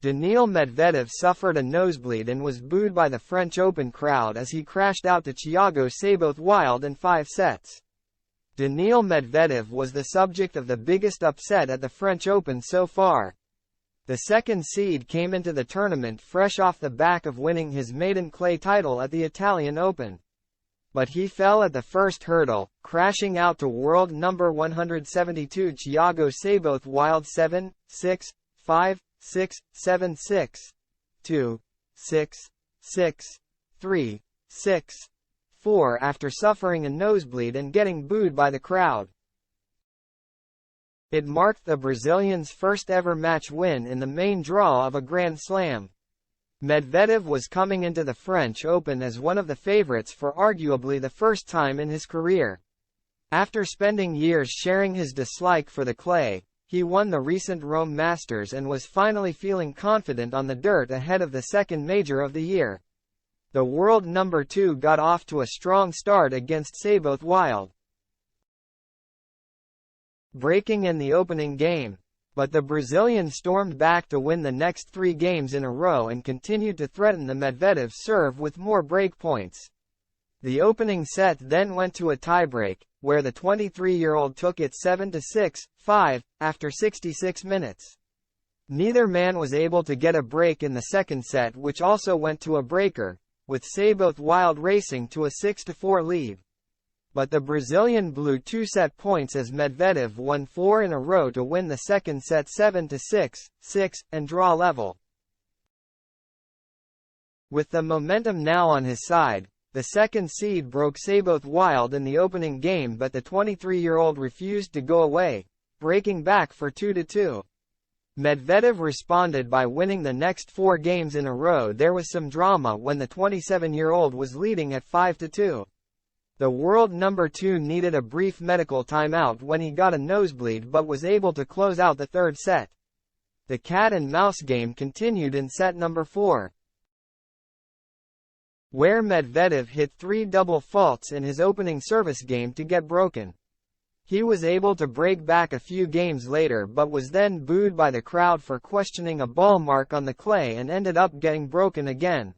Daniil Medvedev suffered a nosebleed and was booed by the French Open crowd as he crashed out to Thiago Seyboth Wild in 5 sets. Daniil Medvedev was the subject of the biggest upset at the French Open so far. The second seed came into the tournament fresh off the back of winning his maiden clay title at the Italian Open. But he fell at the first hurdle, crashing out to world number 172 Thiago Seyboth Wild 7, 6, 5, 6, 7, 6, 2, 6, 6, 3, 6, 4 after suffering a nosebleed and getting booed by the crowd. It marked the Brazilian's first ever match win in the main draw of a Grand Slam. Medvedev was coming into the French Open as one of the favorites for arguably the first time in his career. After spending years sharing his dislike for the clay, he won the recent Rome Masters and was finally feeling confident on the dirt ahead of the second major of the year. The world number 2 got off to a strong start against Seyboth Wild, breaking in the opening game. But the Brazilian stormed back to win the next 3 games in a row and continued to threaten the Medvedev serve with more break points. The opening set then went to a tiebreak, where the 23-year-old took it 7-6, 5, after 66 minutes. Neither man was able to get a break in the second set, which also went to a breaker, with Seyboth Wild racing to a 6-4 lead. But the Brazilian blew 2 set points as Medvedev won 4 in a row to win the second set 7-6, 6, and draw level. With the momentum now on his side, the second seed broke Seyboth Wild in the opening game, but the 23-year-old refused to go away, breaking back for 2-2. Medvedev responded by winning the next 4 games in a row. There was some drama when the 27-year-old was leading at 5-2. The world number 2 needed a brief medical timeout when he got a nosebleed but was able to close out the third set. The cat and mouse game continued in set number 4, where Medvedev hit 3 double faults in his opening service game to get broken. He was able to break back a few games later but was then booed by the crowd for questioning a ball mark on the clay and ended up getting broken again.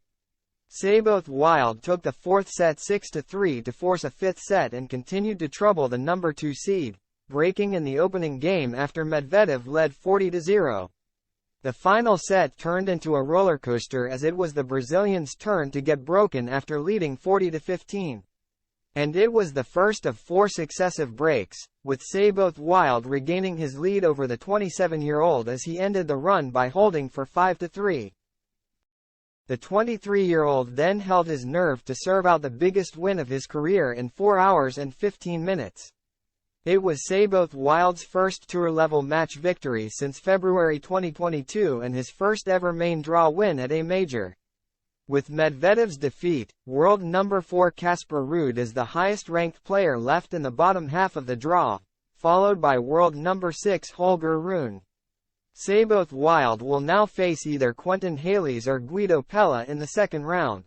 Seyboth Wild took the fourth set 6-3 to force a fifth set and continued to trouble the number 2 seed, breaking in the opening game after Medvedev led 40-0. The final set turned into a rollercoaster as it was the Brazilian's turn to get broken after leading 40-15. And it was the first of 4 successive breaks, with Seyboth Wild regaining his lead over the 27-year-old as he ended the run by holding for 5-3. The 23-year-old then held his nerve to serve out the biggest win of his career in 4 hours and 15 minutes. It was Seyboth Wild's first tour-level match victory since February 2022 and his first ever main draw win at a major. With Medvedev's defeat, world number 4 Casper Ruud is the highest-ranked player left in the bottom half of the draw, followed by world number 6 Holger Rune. Seyboth Wild will now face either Quentin Halys or Guido Pella in the second round.